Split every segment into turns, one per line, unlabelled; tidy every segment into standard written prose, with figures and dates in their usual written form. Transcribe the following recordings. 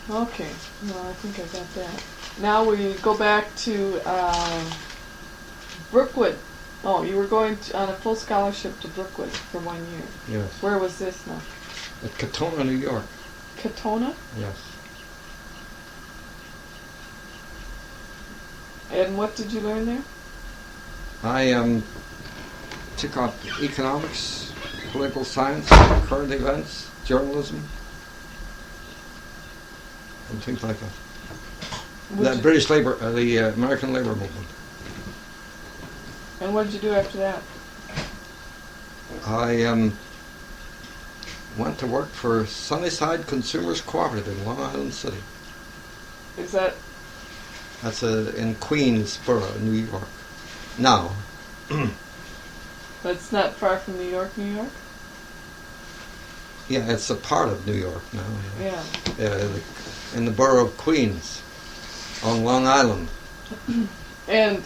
Okay, well, I think I got that. Now we go back to Brookwood. Oh, you were going on a full scholarship to Brookwood for 1 year.
Yes.
Where was this now?
At Katona, New York.
Katona?
Yes.
And what did you learn there?
I took up economics, political science, current events, journalism, and things like that. The British Labour, the American Labour Movement.
And what did you do after that?
I went to work for Sunnyside Consumers Cooperative in Long Island City.
Is that...
That's in Queensboro, New York. Now.
That's not far from New York, New York?
Yeah, it's a part of New York now.
Yeah.
In the borough of Queens, on Long Island.
And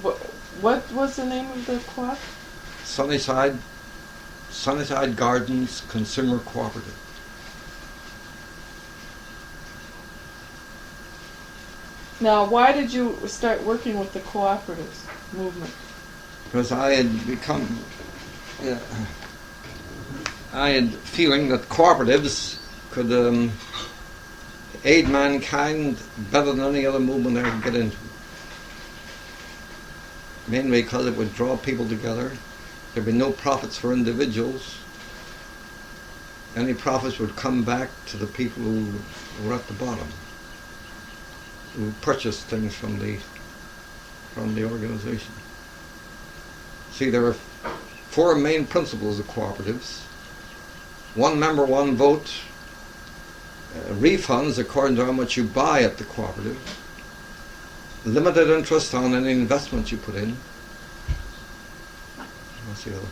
what was the name of the co-op?
Sunnyside Gardens Consumer Cooperative.
Now, why did you start working with the cooperatives movement?
Because I had become, I had feeling that cooperatives could aid mankind better than any other movement I could get into. Mainly because it would draw people together. There'd be no profits for individuals. Any profits would come back to the people who were at the bottom, who purchased things from the organization. See, there are 4 main principles of cooperatives. 1 member, 1 vote. Refunds according to how much you buy at the cooperative. Limited interest on any investment you put in. What's the other?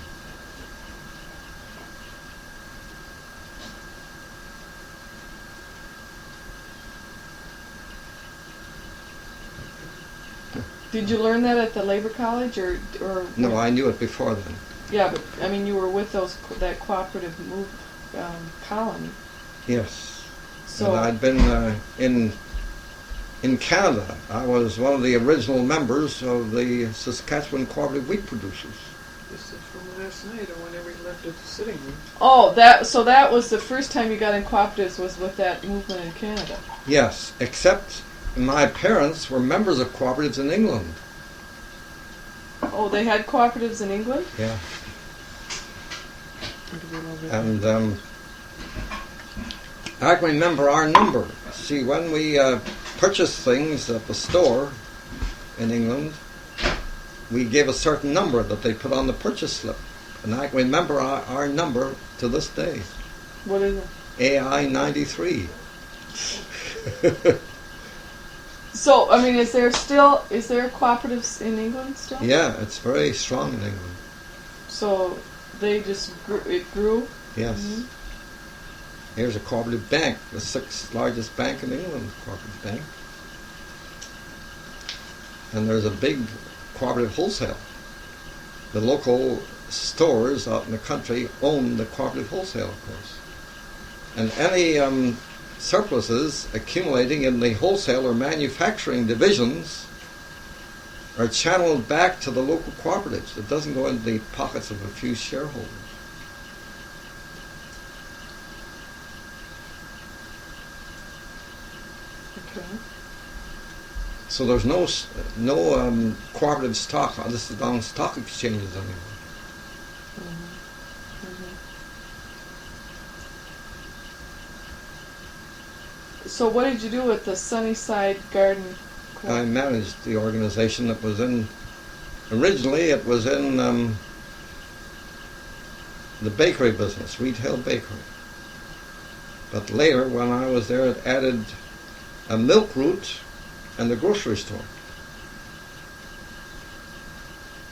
Did you learn that at the Labor College, or?
No, I knew it before then.
Yeah, but I mean, you were with that cooperative colony.
Yes.
So
and I'd been in Canada. I was one of the original members of the Saskatchewan Cooperative Wheat Producers.
This is from last night, or whenever you left at the sitting room.
Oh, that was the first time you got in cooperatives, was with that movement in Canada.
Yes, except my parents were members of cooperatives in England.
Oh, they had cooperatives in England?
Yeah. And I can remember our number. See, when we purchased things at the store in England, we gave a certain number that they put on the purchase slip. And I can remember our number to this day.
What is it?
AI 93.
So, I mean, is there cooperatives in England still?
Yeah, it's very strong in England.
So they just grew?
Yes.
Mm-hmm.
Here's a cooperative bank, the 6th largest bank in England, cooperative bank. And there's a big cooperative wholesale. The local stores out in the country own the cooperative wholesale, of course. And any surpluses accumulating in the wholesale or manufacturing divisions are channeled back to the local cooperatives. It doesn't go into the pockets of a few shareholders.
Okay.
So there's no cooperative stock listed on stock exchanges anymore.
Mm-hmm. So what did you do with the Sunnyside Garden Club?
I managed the organization that was in, originally it was in the bakery business, retail bakery. But later, when I was there, it added a milk route and a grocery store.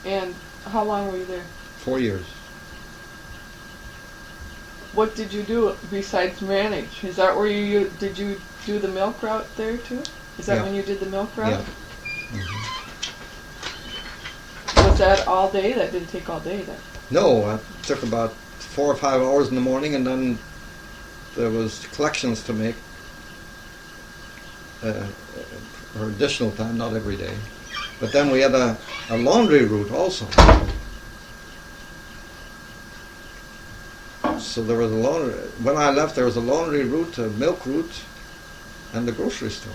And how long were you there?
4 years.
What did you do besides manage? Is that where did you do the milk route there too? Is that when you did the milk route?
Yeah. Mm-hmm.
Was that all day? That didn't take all day then?
No, it took about 4 or 5 hours in the morning and then there was collections to make, or additional time, not every day. But then we had a laundry route also. So there was a laundry. When I left, there was a laundry route, a milk route, and the grocery store.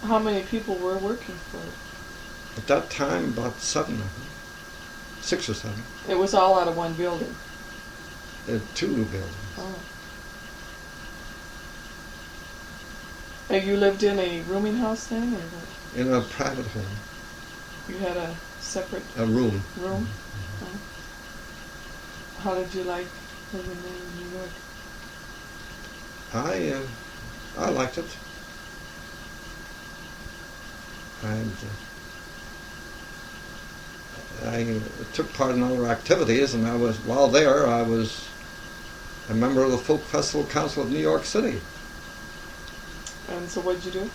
How many people were working for it?
At that time, about 7, I think. 6 or 7.
It was all out of one building.
There were 2 buildings.
Oh. And you lived in a rooming house then, or what?
In a private home,
You had a separate
a room.
room? Oh. How did you like living there in New York?
I liked it. And I took part in other activities, and while there, I was a member of the Folk Festival Council of New York City.
And so what'd you do?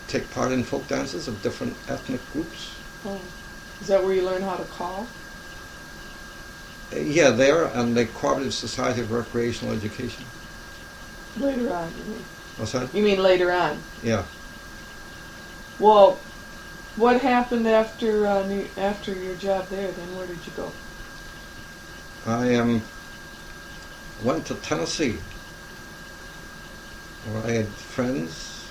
Take part in folk dances of different ethnic groups.
Oh. Is that where you learn how to call?
Yeah, there, and the Cooperative Society of Recreational Education.
Later on, you mean?
What's that?
You mean later on?
Yeah.
Well, what happened after your job there then? Where did you go?
I went to Tennessee, where I had friends.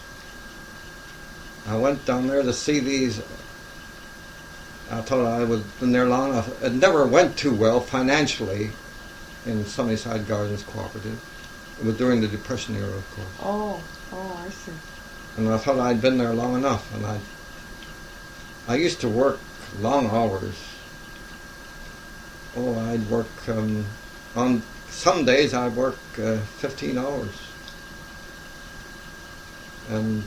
I went down there to see these. I thought I was been there long enough. It never went too well financially in Sunnyside Gardens Cooperative. It was during the Depression era, of course.
Oh, I see.
And I thought I'd been there long enough, and I used to work long hours. Oh, I'd work on some days I'd work 15 hours. And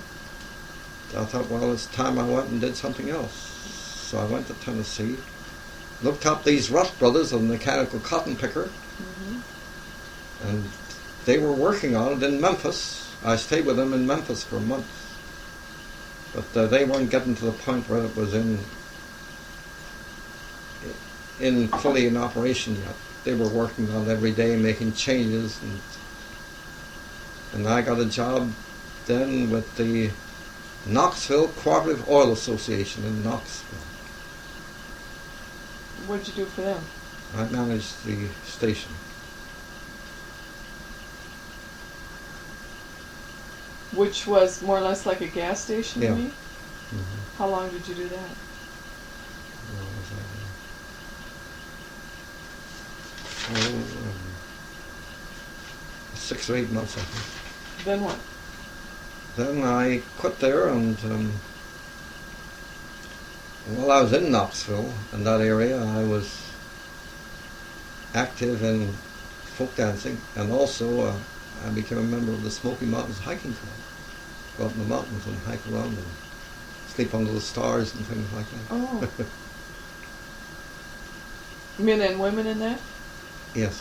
I thought, well, it's time I went and did something else. So I went to Tennessee, looked up these Rutt brothers, a mechanical cotton picker, and they were working on it in Memphis. I stayed with them in Memphis for a month, but they weren't getting to the point where it was in fully in operation yet. They were working on it every day, making changes, and I got a job then with the Knoxville Cooperative Oil Association in Knoxville.
What'd you do for them?
I managed the station.
Which was more or less like a gas station,
Yeah.
you mean?
Mm-hmm.
How long did you do that?
What was that? 6 or 8 months, I think.
Then what?
Then I quit there, and while I was in Knoxville, in that area, I was active in folk dancing, and also I became a member of the Smoky Mountains Hiking Club. Go up in the mountains and hike around and sleep under the stars and things like that.
Oh. Men and women in that?
Yes.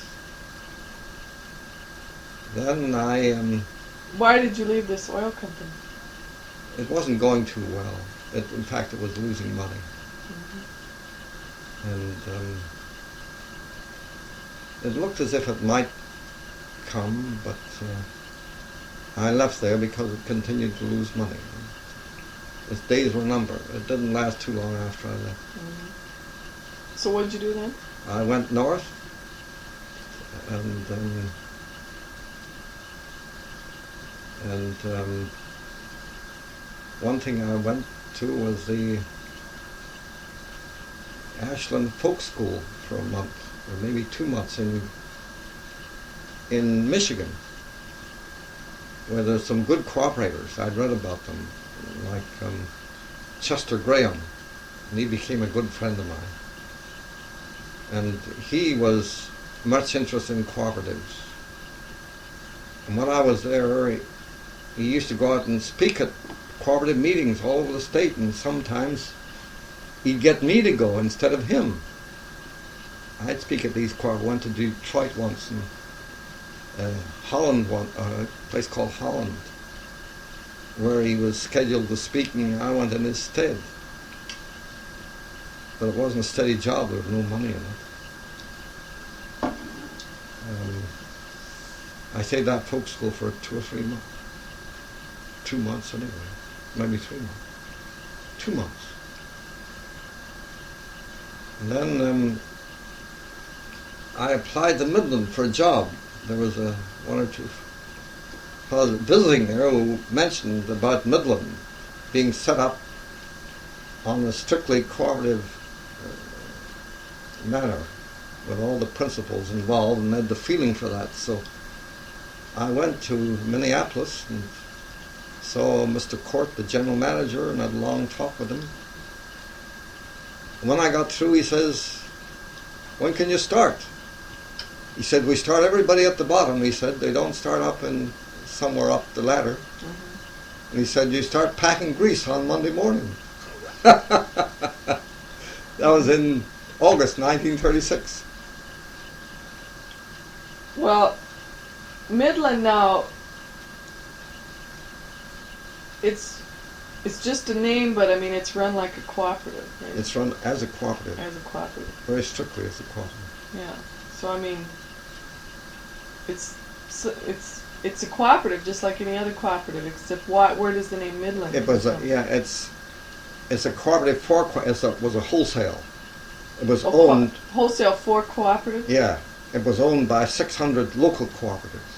Then
Why did you leave this oil company?
it wasn't going too well. In fact, it was losing money. And it looked as if it might come, but I left there because it continued to lose money. Its days were numbered. It didn't last too long after I left.
So what did you do then?
I went north, and one thing I went to was the Ashland Folk School for a month, or maybe 2 months in Michigan, where there's some good cooperators. I'd read about them, like Chester Graham, and he became a good friend of mine. And he was much interested in cooperatives. And when I was there, he used to go out and speak at cooperative meetings all over the state, and sometimes he'd get me to go instead of him. I'd speak at these cooperatives. Went to Detroit once, and Holland, a place called Holland, where he was scheduled to speak, and I went in his stead. But it wasn't a steady job. There was no money in it. I stayed at folk school for 2 or 3 months. 2 months anyway, maybe 3 months. 2 months. And then I applied to Midland for a job. There was one or two fellows visiting there who mentioned about Midland being set up on a strictly cooperative manner with all the principles involved, and had the feeling for that. So I went to Minneapolis and saw Mr. Court, the general manager, and had a long talk with him. And when I got through, he says, "When can you start?" He said, "We start everybody at the bottom." He said, "They don't start up in somewhere up the ladder." Mm-hmm. And he said, "You start packing grease on Monday morning." That was in August 1936.
Well, Midland now, it's just a name, but I mean it's run like a cooperative, right?
It's run as a cooperative.
As a cooperative.
Very strictly as a cooperative.
Yeah. So I mean, it's a cooperative just like any other cooperative, except where does the name Midland
It was
come from?
it's a cooperative for was a wholesale. It was
Oh,
owned.
wholesale for cooperative?
Yeah, it was owned by 600 local cooperatives,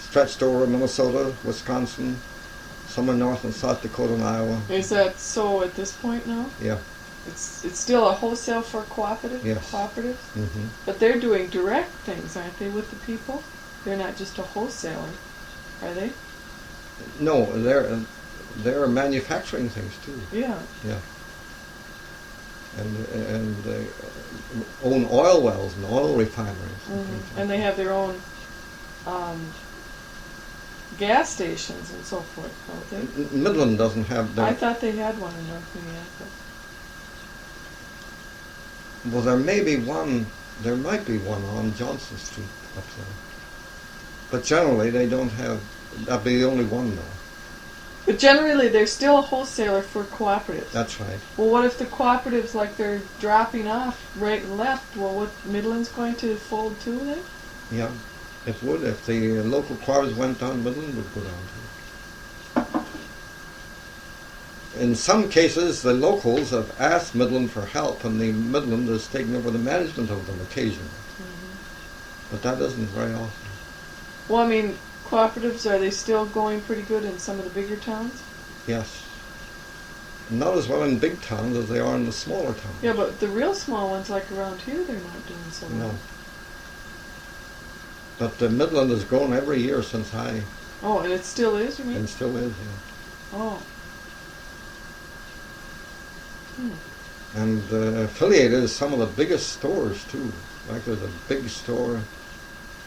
stretched over Minnesota, Wisconsin, some in North and South Dakota and Iowa.
Is that so at this point now?
Yeah.
It's still a wholesale for cooperative?
Yes.
Cooperatives?
Mm-hmm.
But they're doing direct things, aren't they, with the people? They're not just a wholesaler, are they?
No, they're manufacturing things too.
Yeah.
Yeah. And they own oil wells and oil refineries.
Mm-hmm. And they have their own gas stations and so forth, don't they?
Midland doesn't have.
I thought they had one in North Minneapolis.
Well, there might be one on Johnson Street up there. But generally they don't have, that'd be the only one though.
But generally they're still a wholesaler for cooperatives.
That's right.
Well, what if the cooperatives, like they're dropping off right and left? Well, what, Midland's going to fold too then?
Yeah, it would. If the local cooperatives went down, Midland would go down too. In some cases, the locals have asked Midland for help, and the Midland has taken over the management of them occasionally. Mm-hmm. But that isn't very often.
Well, I mean, cooperatives, are they still going pretty good in some of the bigger towns?
Yes. Not as well in big towns as they are in the smaller towns.
Yeah, but the real small ones, like around here, they're not doing so well.
No. But the Midland has grown every year since I...
Oh, and it still is, you mean?
And still is, yeah.
Oh.
And affiliated is some of the biggest stores too. Like there's a big store,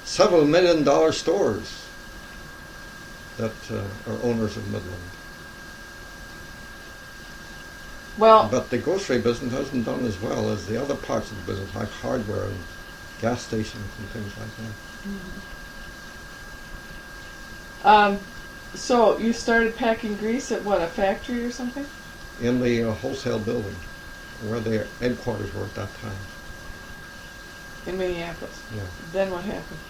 several $1 million stores that are owners of Midland.
Well,
but the grocery business hasn't done as well as the other parts of the business, like hardware and gas stations and things like that.
So you started packing grease at what, a factory or something?
In the wholesale building, where their headquarters were at that time.
In Minneapolis?
Yeah.
Then what happened?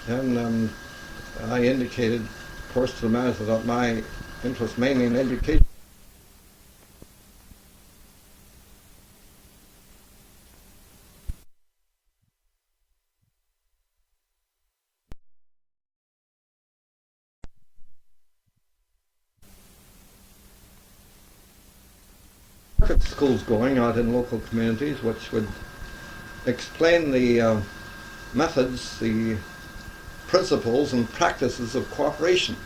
And I indicated, of course, to the manager that my interest mainly in education. Schools going out in local communities, which would explain the methods, the principles and practices of cooperation.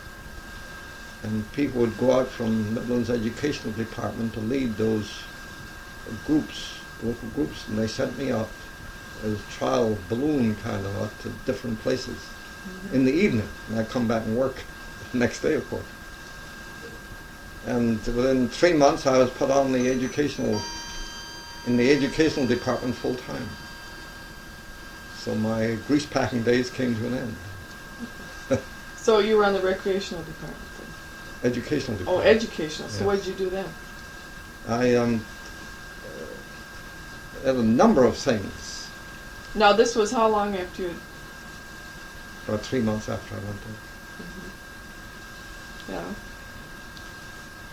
And people would go out from Midland's educational department to lead those groups, local groups, and they sent me out as trial balloon kind of out to different places in the evening, and I'd come back and work the next day, of course. And within 3 months, I was put on in the educational department full time. So my grease packing days came to an end.
So you were on the recreational department then?
Educational
Oh,
department.
educational. So
Yes.
what did you do then?
I did a number of things.
Now this was how long after you?
About 3 months after I went there.
Yeah.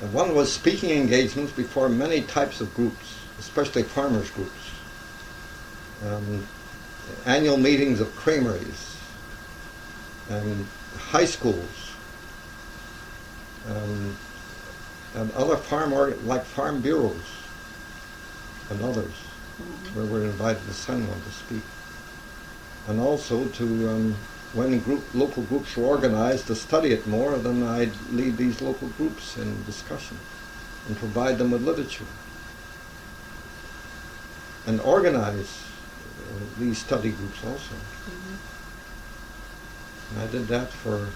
And one was speaking engagements before many types of groups, especially farmers' groups. Annual meetings of creameries and high schools and other like farm bureaus and others, where we're invited to send one to speak. And also to, when local groups were organized, to study it more, then I'd lead these local groups in discussion and provide them with literature and organize these study groups also. And I did that for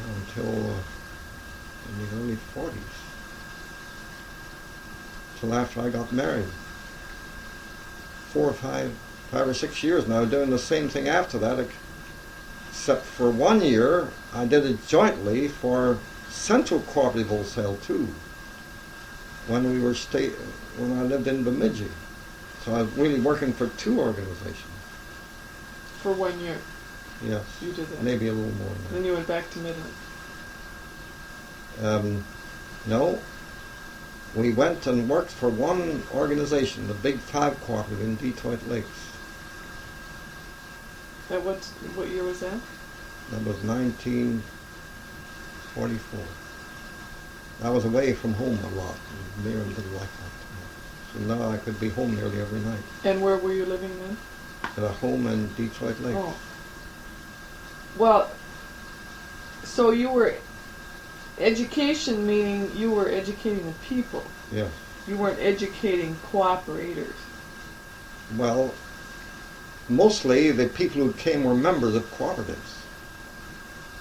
until in the early 40s, till after I got married. 5 or 6 years now, doing the same thing after that, except for 1 year I did it jointly for Central Cooperative Wholesale too, when I lived in Bemidji. So I was really working for 2 organizations.
For 1 year.
Yes.
You did that.
Maybe a little more than that.
Then you went back to Midland.
No. We went and worked for one organization, the Big 5 Cooperative in Detroit Lakes.
At what year was that?
That was 1944. I was away from home a lot. Miriam didn't like that. So now I could be home nearly every night.
And where were you living then?
At a home in Detroit Lakes.
Oh. Well, so you were education, meaning you were educating the people.
Yes.
You weren't educating cooperators.
Well, mostly the people who came were members of cooperatives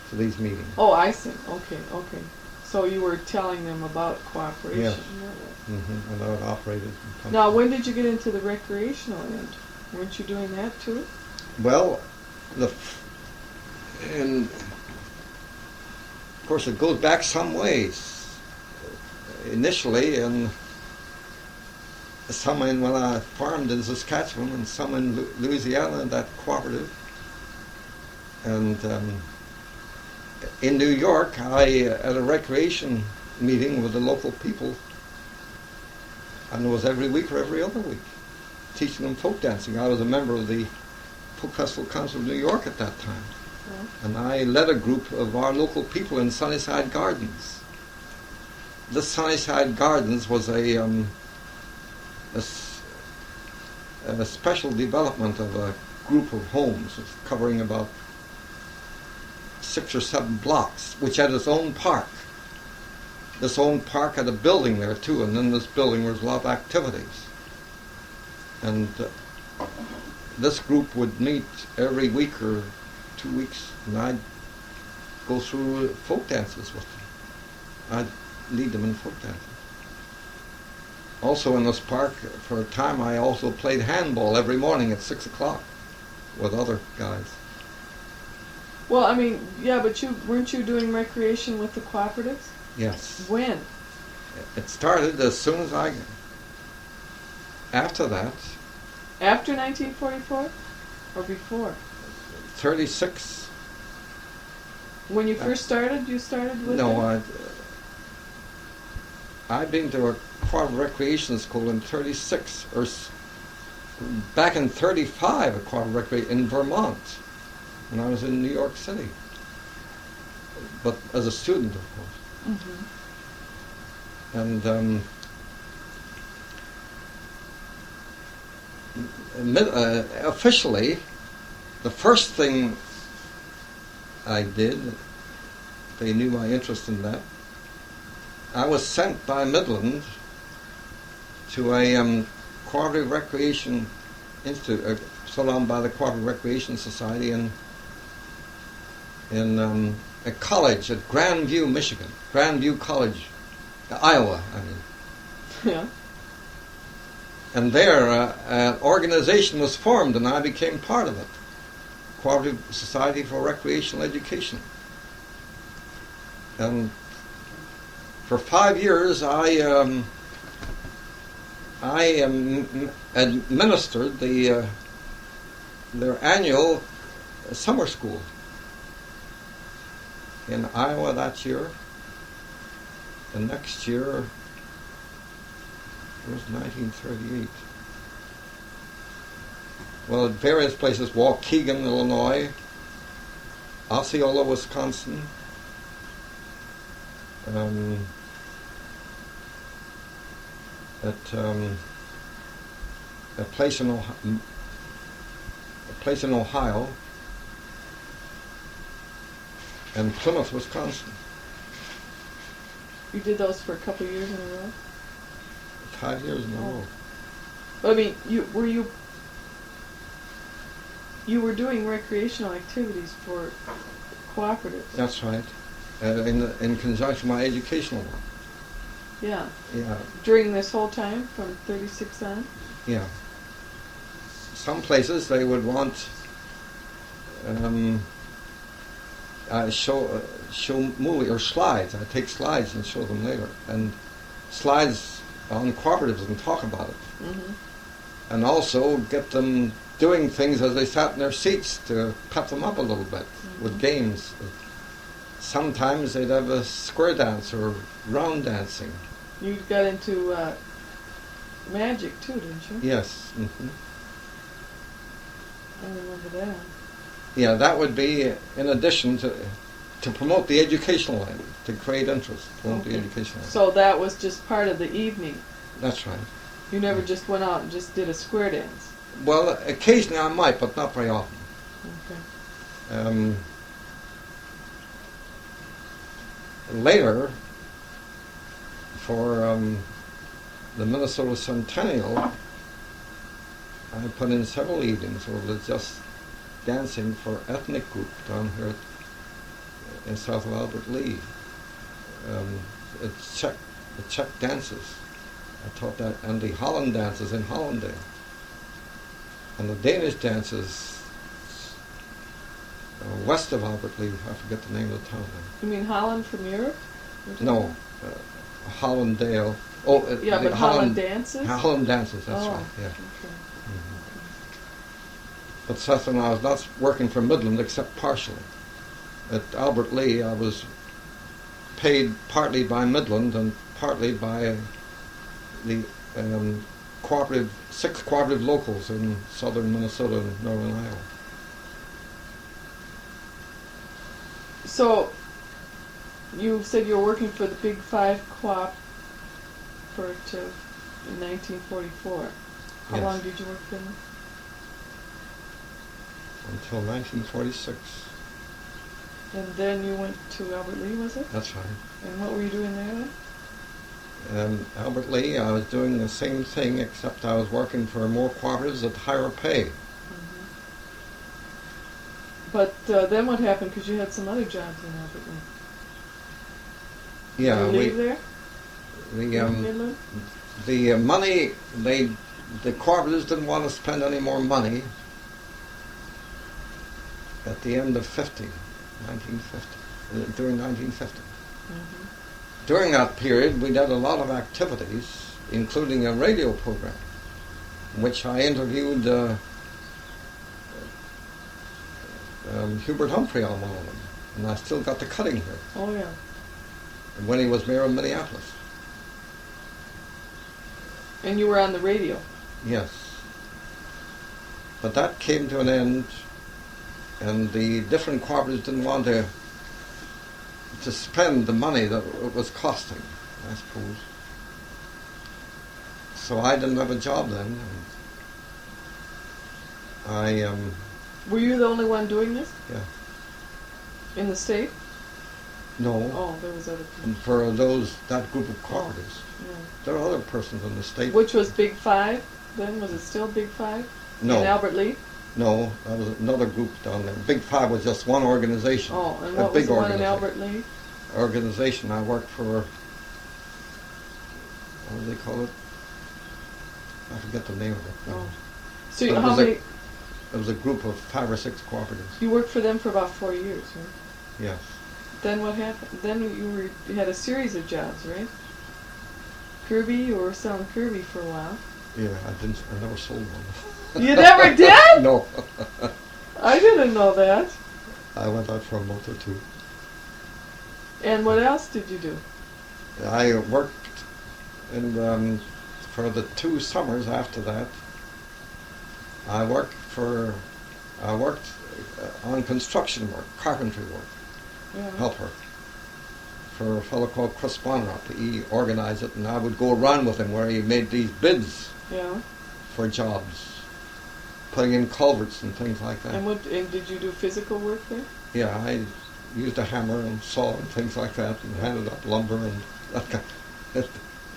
to these meetings.
Oh, I see. Okay. So you were telling them about cooperation.
Yes. And how it operated.
Now, when did you get into the recreational end? Weren't you doing that too?
Well, and of course it goes back some ways. Initially, and some when I farmed in Saskatchewan and some in Louisiana, that cooperative. And in New York, I at a recreation meeting with the local people, and it was every week or every other week, teaching them folk dancing. I was a member of the Folk Festival Council of New York at that time. And I led a group of our local people in Sunnyside Gardens. This Sunnyside Gardens was a special development of a group of homes covering about 6 or 7 blocks, which had its own park. This own park had a building there too, and in this building was a lot of activities. And this group would meet every week or 2 weeks, and I'd go through folk dances with them. I'd lead them in folk dances. Also in this park, for a time, I also played handball every morning at 6 o'clock with other guys.
Well, I mean, yeah, but weren't you doing recreation with the cooperatives?
Yes.
When?
It started as soon as after that.
After 1944? Or before?
36.
When you first started, you started with
No, I'd been to a cooperative recreation school in 36, or back in 35, a cooperative recreation in Vermont, when I was in New York City. But as a student, of course. And officially, the first thing I did, they knew my interest in that, I was sent by Midland to a cooperative recreation institute, so on by the Cooperative Recreation Society in a college at Grandview, Michigan. Grandview College, Iowa, I mean.
Yeah.
And there, an organization was formed, and I became part of it. Cooperative Society for Recreational Education. And for 5 years, I I administered their annual summer school in Iowa that year. The next year was 1938. Well, at various places: Waukegan, Illinois; Osceola, Wisconsin; at a place in Ohio, and Plymouth, Wisconsin.
You did those for a couple of years in a row?
5 years in a row.
I mean, you were doing recreational activities for cooperatives.
That's right. In conjunction with my educational work.
Yeah.
Yeah.
During this whole time, from 36 on?
Yeah. Some places they would want show movie or slides. I take slides and show them later, and slides on cooperatives and talk about it, and also get them doing things as they sat in their seats to pep them up a little bit with games. Sometimes they'd have a square dance or round dancing.
You got into magic too, didn't you?
Yes.
I remember that.
Yeah, that would be in addition to promote the educational end, to create interest, promote the educational end.
So that was just part of the evening.
That's right.
You never just went out and just did a square dance.
Well, occasionally I might, but not very often.
Okay.
Later, for the Minnesota Centennial, I put in several evenings where it was just dancing for ethnic group down here in south of Albert Lee. It's the Czech dances. I taught that, and the Holland dances in Hollandale. And the Danish dances west of Albert Lee. I forget the name of the town now.
You mean Holland from Europe?
No, Hollandale. Oh,
yeah, but Holland dances?
Holland dances, that's right, yeah.
Okay.
But Seth and I was not working for Midland except partially. At Albert Lee, I was paid partly by Midland and partly by the cooperative, 6 cooperative locals in southern Minnesota and northern Iowa.
So, you said you were working for the Big Five Cooperative in 1944. How
Yes.
long did you work for them?
Until 1946.
And then you went to Albert Lee, was it?
That's right.
And what were you doing there then?
Albert Lee, I was doing the same thing, except I was working for more cooperatives at higher pay.
But then what happened? Because you had some other jobs in Albert Lee.
Yeah,
Did you leave there? Midland?
The money, the cooperatives didn't want to spend any more money at the end of 1950, during 1950. During that period, we did a lot of activities, including a radio program, in which I interviewed Hubert Humphrey on one of them, and I still got the cutting here.
Oh, yeah.
When he was mayor of Minneapolis.
And you were on the radio?
Yes. But that came to an end, and the different cooperatives didn't want to spend the money that it was costing, I suppose. So I didn't have a job then.
Were you the only one doing this?
Yeah.
In the state?
No.
Oh, there was other people.
For that group of cooperatives.
Yeah.
There are other persons in the state.
Which was Big Five then? Was it still Big Five?
No.
In Albert Lee?
No, that was another group down there. Big Five was just one organization.
Oh, and what was the one in Albert Lee?
Organization I worked for, what do they call it? I forget the name of it.
Oh. So
But
how many?
It was a group of 5 or 6 cooperatives.
You worked for them for about 4 years, right?
Yes.
Then what happened? Then you had a series of jobs, right? Kirby, you were selling Kirby for a while.
Yeah, I never sold one.
You never did?
No.
I didn't know that.
I went out for a month or two.
And what else did you do?
I worked for the 2 summers after that. I worked on construction work, carpentry work,
Yeah.
helper, for a fellow called Clystene Framir. He organized it, and I would go around with him where he made these bids
Yeah.
for jobs, putting in culverts and things like that.
And did you do physical work there?
Yeah, I used a hammer and saw and things like that, and handed up lumber and that kind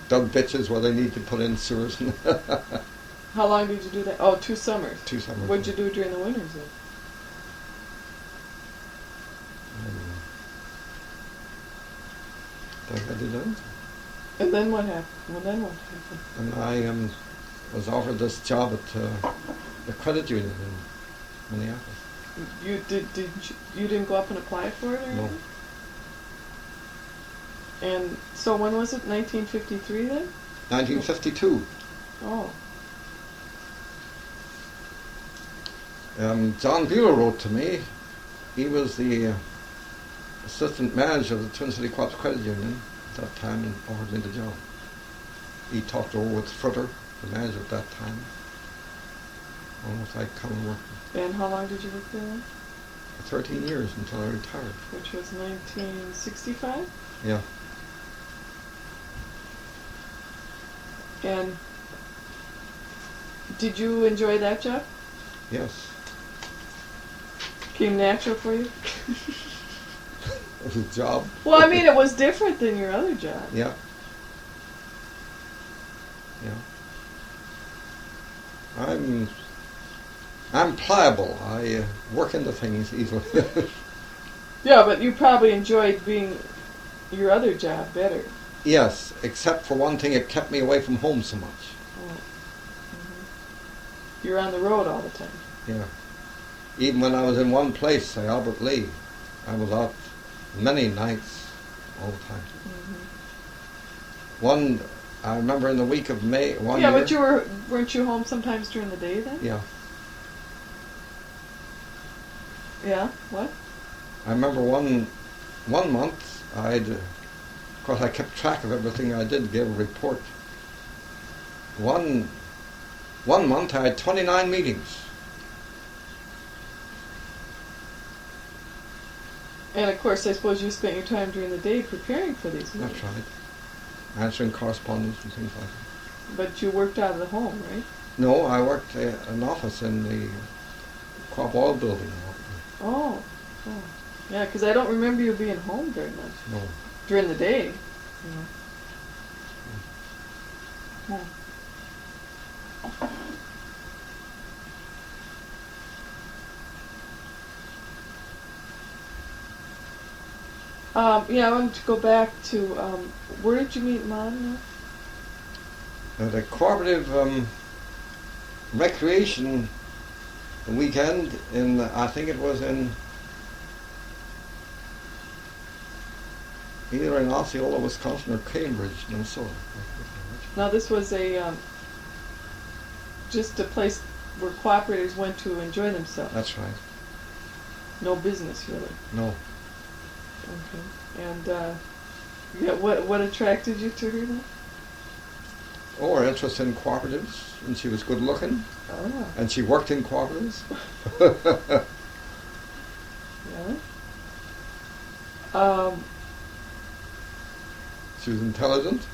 dug ditches where they need to put in sewers.
How long did you do that? Oh, 2 summers.
2 summers.
What'd you do during the winters then?
I think I did that.
And then what happened?
And I was offered this job at the credit union in Minneapolis.
You didn't go up and apply for it or
No.
anything? And so when was it? 1953 then?
1952.
Oh.
John Buell wrote to me. He was the assistant manager of the Twin City Co-op Credit Union at that time and offered me the job. He talked over with Fritter, the manager at that time. Almost like come and work.
And how long did you work there then?
For 13 years until I retired.
Which was 1965?
Yeah.
And did you enjoy that job?
Yes.
Came natural for you?
It was a job.
Well, I mean, it was different than your other job.
Yeah. Yeah. I'm pliable. I work into things easily.
Yeah, but you probably enjoyed being your other job better.
Yes, except for one thing, it kept me away from home so much.
Oh. Mm-hmm. You're on the road all the time.
Yeah. Even when I was in one place, say Albert Lee, I was out many nights all the time.
Mm-hmm.
I remember in the week of May, one
yeah,
year.
but weren't you home sometimes during the day then?
Yeah.
Yeah, what?
I remember one month, of course I kept track of everything I did, gave a report. One month I had 29 meetings.
And of course, I suppose you spent your time during the day preparing for these meetings.
That's right. Answering correspondence and things like that.
But you worked out of the home, right?
No, I worked in an office in the Co-op Oil building.
Oh. Yeah, because I don't remember you being home very much.
No.
During the day, you know. Yeah, I wanted to go back to, where did you meet Mom now?
The cooperative recreation weekend I think it was either in Osceola, Wisconsin, or Cambridge, Minnesota.
Now this was just a place where cooperatives went to enjoy themselves.
That's right.
No business, really.
No.
Okay. And yeah, what attracted you to her then?
Oh, her interest in cooperatives, and she was good looking,
Oh.
and she worked in cooperatives.
Yeah.
She was intelligent.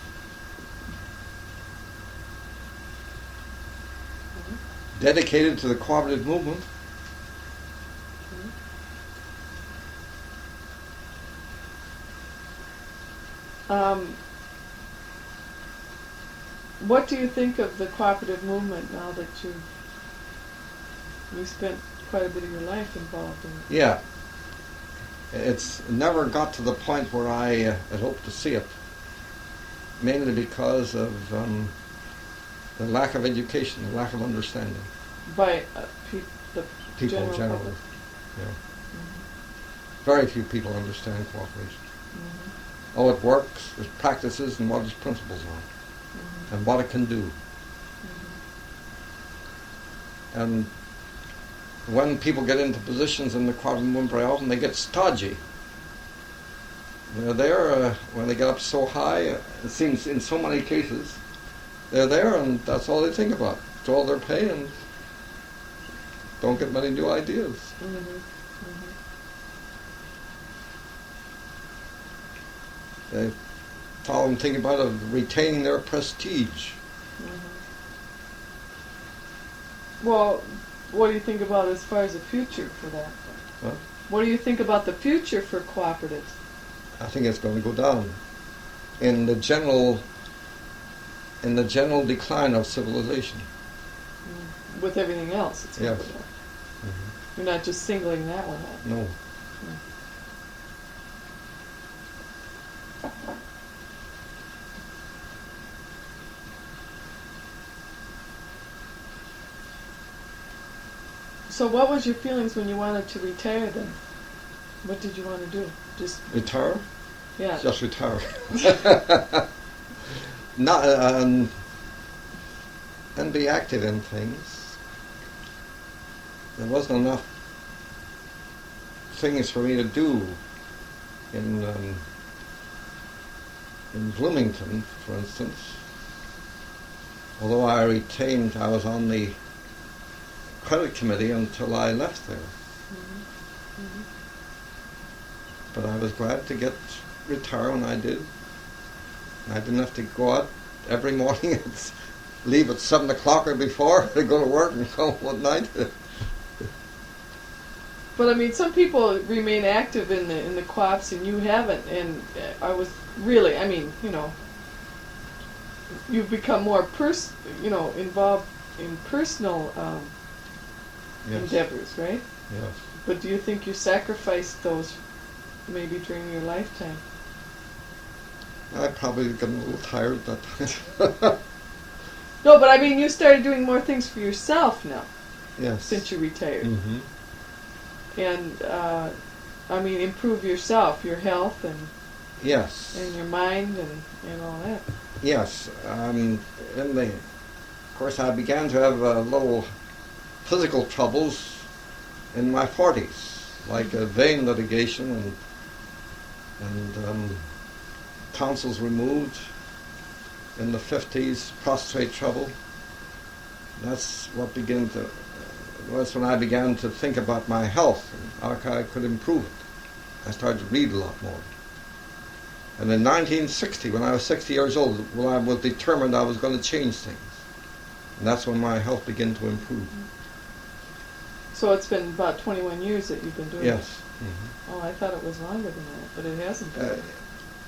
Dedicated to the cooperative movement.
What do you think of the cooperative movement now that you spent quite a bit of your life involved in it?
Yeah. It's never got to the point where I had hoped to see it, mainly because of the lack of education, the lack of understanding.
By the
People
general
generally.
public.
Yeah.
Mm-hmm.
Very few people understand cooperation.
Mm-hmm.
Oh, it works, its practices, and what its principles are. and what it can do. And when people get into positions in the cooperative movement, very often they get stodgy. They're there when they get up so high, it seems in so many cases, they're there and that's all they think about. It's all they're paying and don't get many new ideas. They all I'm thinking about of retaining their prestige.
Well, what do you think about as far as the future for that?
Huh?
What do you think about the future for cooperatives?
I think it's going to go down in the general decline of civilization.
With everything else, it's going to
Yes.
go down. You're not just singling that one out.
No.
So what was your feelings when you wanted to retire then? What did you want to do? Just
Retire?
yeah.
Just retire. Not and be active in things. There wasn't enough things for me to do in Bloomington, for instance. Although I was on the credit committee until I left there. But I was glad to retire when I did. I didn't have to go out every morning and leave at 7 o'clock or before to go to work and come home at night.
But I mean, some people remain active in the co-ops and you haven't. And I was really, I mean, you've become more involved in personal
Yes.
endeavors, right?
Yes.
But do you think you sacrificed those maybe during your lifetime?
I probably got a little tired at that time.
No, but I mean, you started doing more things for yourself now
Yes.
since you retired.
Mm-hmm.
And, I mean, improve yourself, your health and
Yes.
your mind and all that.
Yes. Of course, I began to have little physical troubles in my 40s, like vein litigation and tonsils removed. In the 50s, prostate trouble. That's when I began to think about my health and how I could improve it. I started to read a lot more. And in 1960, when I was 60 years old, I was determined I was going to change things. And that's when my health began to improve.
So it's been about 21 years that you've been doing
Yes.
this. Oh, I thought it was longer than that, but it hasn't been.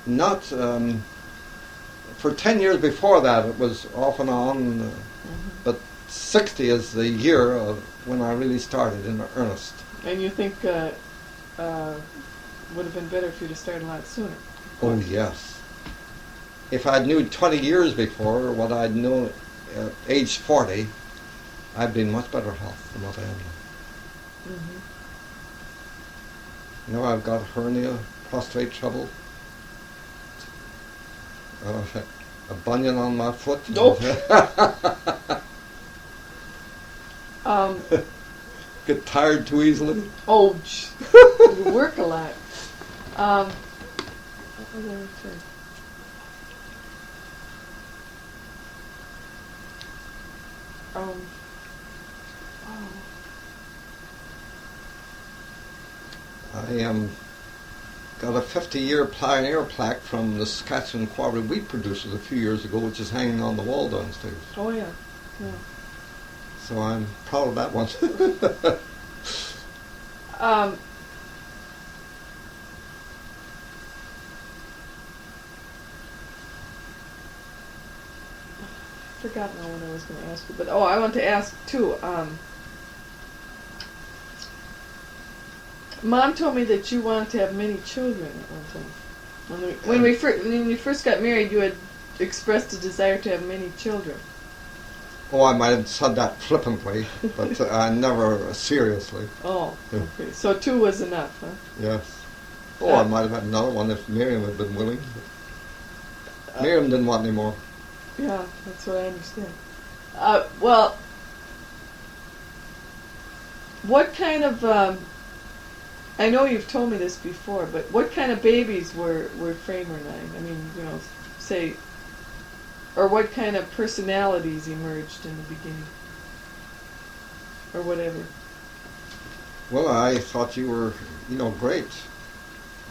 Not for 10 years before that, it was off and on, but 60 is the year of when I really started in earnest.
And you think would have been better if you'd have started a lot sooner?
Oh, yes. If I'd knew 20 years before what I'd known at age 40, I'd be in much better health than what I am now. I've got hernia, prostate trouble, a bunion on my foot.
Nope.
Get tired too easily.
Oh, you work a lot. What was I going to say?
I got a 50-year pioneer plaque from the Saskatchewan Cooperative wheat producers a few years ago, which is hanging on the wall downstairs.
Oh, yeah.
So I'm proud of that one.
I forgot now what I was going to ask you, but I want to ask too. Mom told me that you wanted to have many children at one time. When you first got married, you had expressed a desire to have many children.
Oh, I might have said that flippantly, but never seriously.
Oh, okay. So 2 was enough, huh?
Yes. Oh, I might have had another one if Miriam had been willing. Miriam didn't want any more.
Yeah, that's what I understand. Well, what kind of, I know you've told me this before, but what kind of babies were Framir and I? I mean, say, or what kind of personalities emerged in the beginning? Or whatever.
Well, I thought you were, great.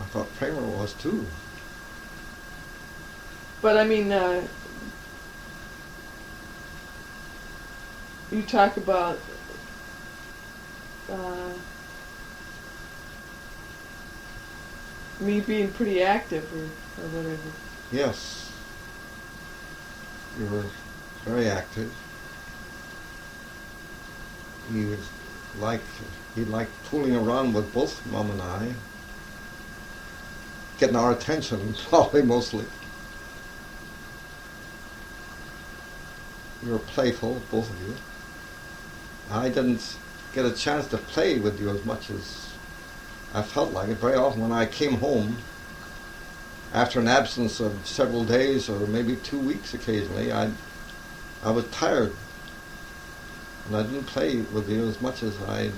I thought Framir was too.
But I mean, you talk about me being pretty active or whatever.
Yes. You were very active. He liked fooling around with both Mom and I, getting our attention, probably mostly. You were playful, both of you. I didn't get a chance to play with you as much as I felt like it. Very often when I came home, after an absence of several days or maybe 2 weeks occasionally, I was tired. And I didn't play with you as much as I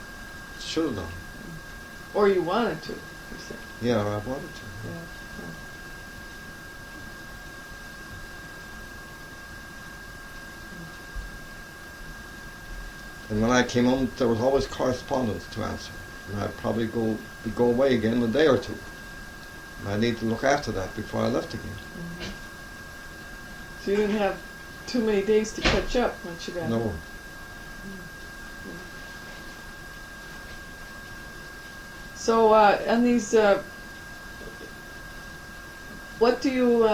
should have done.
Or you wanted to, you said.
Yeah, I wanted to.
Yeah.
And when I came home, there was always correspondence to answer. And I'd probably go away again in a day or two. And I need to look after that before I left again.
Mm-hmm. So you didn't have too many days to catch up once you got
No.
home. So, and these, what do you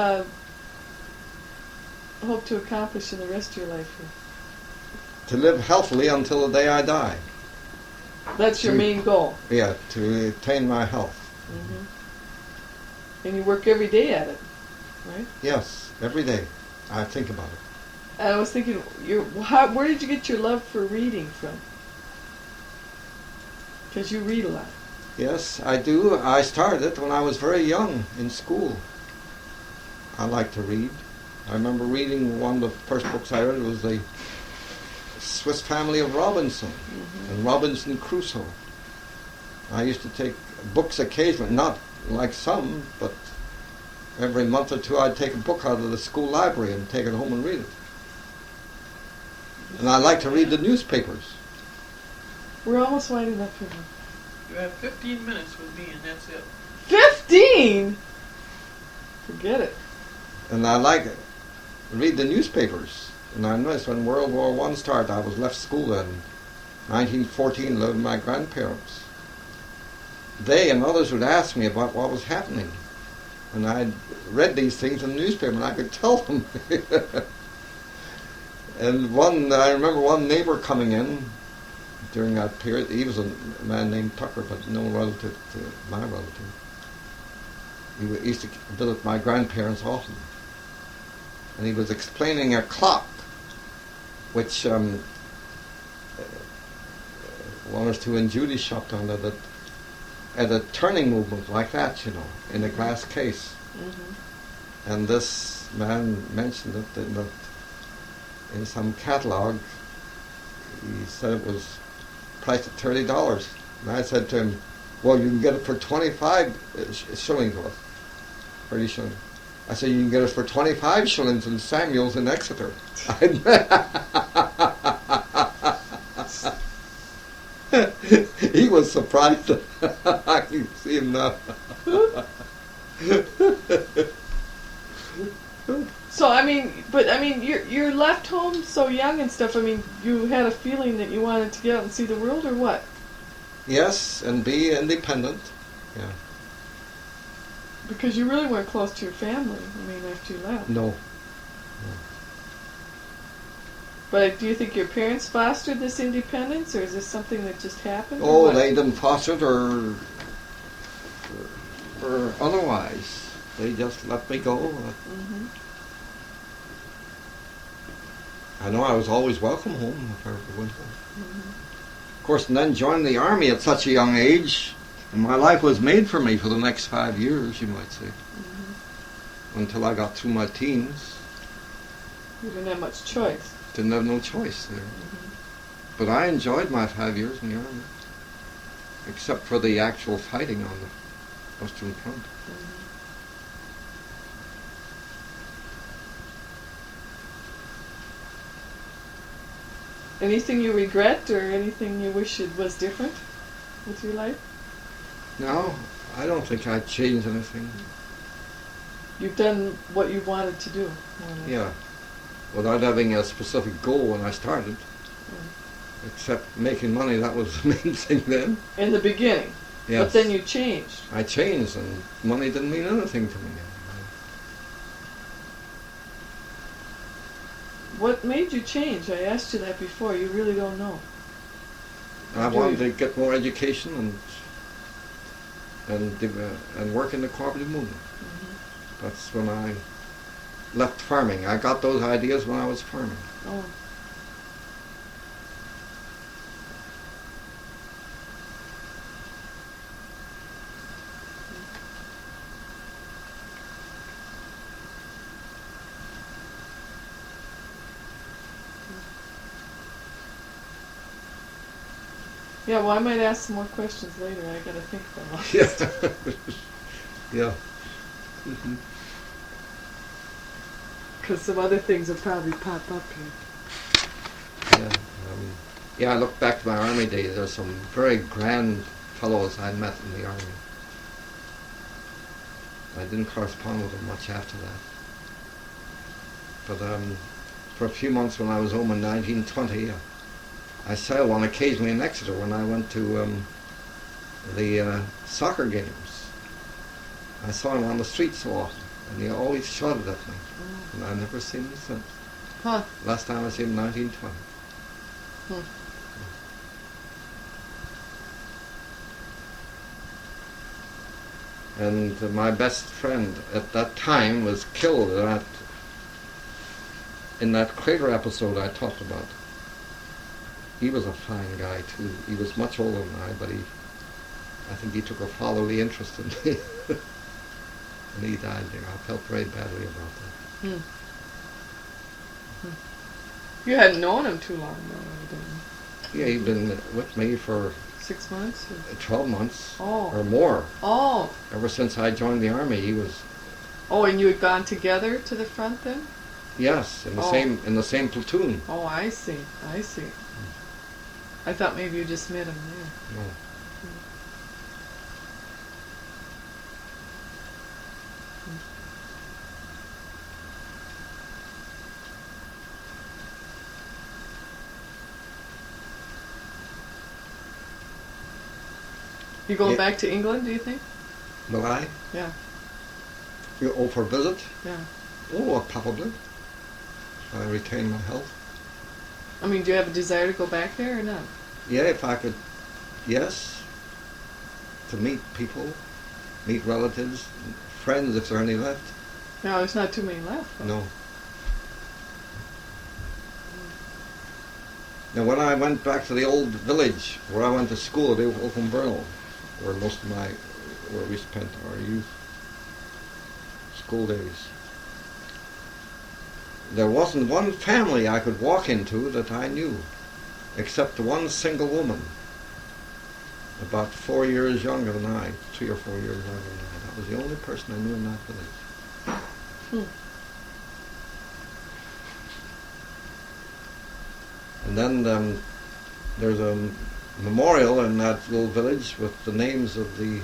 hope to accomplish in the rest of your life here?
To live healthily until the day I die.
That's your main goal.
Yeah, to attain my health.
Mm-hmm. And you work every day at it, right?
Yes, every day. I think about it.
And I was thinking, where did you get your love for reading from? Because you read a lot.
Yes, I do. I started it when I was very young in school. I like to read. I remember reading one of the first books I read was the Swiss Family of Robinson and Robinson Crusoe. I used to take books occasionally, not like some, but every month or two I'd take a book out of the school library and take it home and read it. And I like to read the newspapers.
We're almost winding up here.
You have 15 minutes with me, and that's it.
15? Forget it.
And I like it. Read the newspapers. And I noticed when World War I started, I was left school in 1914, lived with my grandparents. They and others would ask me about what was happening. And I'd read these things in the newspaper, and I could tell them. And I remember one neighbor coming in during that period. He was a man named Tucker, but no relative to my relative. He used to visit my grandparents often. And he was explaining a clock, which one or two in Judy's shop down there that had a turning movement like that, in a glass case. Mm-hmm. And this man mentioned it in some catalog. He said it was priced at $30. And I said to him, well, you can get it for 25 shillings worth. 30 shillings. I said, you can get it for 25 shillings in Samuel's in Exeter. He was surprised. I can see him now.
So, you're left home so young and stuff. You had a feeling that you wanted to get out and see the world, or what?
Yes, and be independent. Yeah.
Because you really weren't close to your family, after you left.
No.
But do you think your parents fostered this independence, or is this something that just happened?
Oh, they didn't foster it or otherwise. They just let me go.
Mm-hmm.
I know I was always welcome home if I ever went home.
Mm-hmm.
Of course, and then joining the army at such a young age, and my life was made for me for the next 5 years, you might say, until I got through my teens.
You didn't have much choice.
Didn't have no choice there. But I enjoyed my 5 years in the Army, except for the actual fighting on the Western Front.
Anything you regret or anything you wish it was different with your life?
No, I don't think I'd change anything.
You've done what you wanted to do. more or less.
Yeah, without having a specific goal when I started. Except making money, that was the main thing then.
In the beginning.
Yes.
But then you changed.
I changed and money didn't mean anything to me.
What made you change? I asked you that before. You really don't know.
I
Do
wanted
you?
to get more education and work in the cooperative movement. That's when I left farming. I got those ideas when I was farming.
Oh. Yeah, well, I might ask some more questions later. I gotta think about all
Yeah.
this.
Yeah.
Because some other things will probably pop up here.
Yeah. Yeah, I look back to my army days. There's some very grand fellows I met in the army. I didn't correspond with them much after that. But for a few months when I was home in 1920, I sailed on occasionally in Exeter when I went to the soccer games. I saw him on the street so often, and he always shouted at me. And I've never seen him since.
Huh.
Last time I seen him in 1920. And my best friend at that time was killed in that crater episode I talked about. He was a fine guy too. He was much older than I, but I think he took a fatherly interest in me. And he died there. I felt very badly about that.
You hadn't known him too long, though, didn't you?
Yeah, he'd been with me for
6 months? Or?
12 months
Oh.
or more.
Oh.
Ever since I joined the army, he was.
Oh, and you had gone together to the front then?
Yes, in the same platoon.
Oh, I see. I see. I thought maybe you just met him there.
No.
You going
Yeah.
back to England, do you think?
Will I?
Yeah.
You go for a visit?
Yeah.
Oh, probably. I retain my health.
I mean, do you have a desire to go back there or not?
Yeah, if I could, yes. To meet people, meet relatives, friends if there are any left.
No, there's not too many left. Though.
No. Now, when I went back to the old village where I went to school at Oakenburnell, where we spent our youth, school days, there wasn't one family I could walk into that I knew, except one single woman, about 4 years younger than I, 3 or 4 years younger than I. That was the only person I knew in that village. And then there's a memorial in that little village with the names of the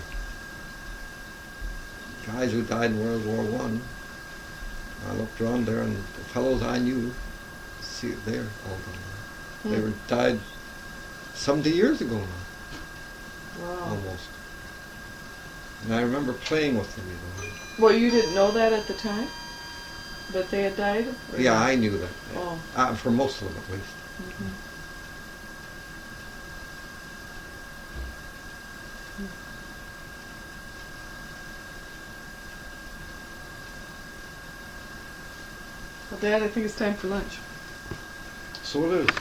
guys who died in World War One. I looked around there, and the fellows I knew, see it there, all gone. They were died 70 years ago now,
Wow.
almost. And I remember playing with them, you know.
Well, you didn't know that at the time? That they had died? Or
Yeah,
not?
I knew that.
Oh.
For most of them, at least.
Well, Dad, I think it's time for lunch.
So it is.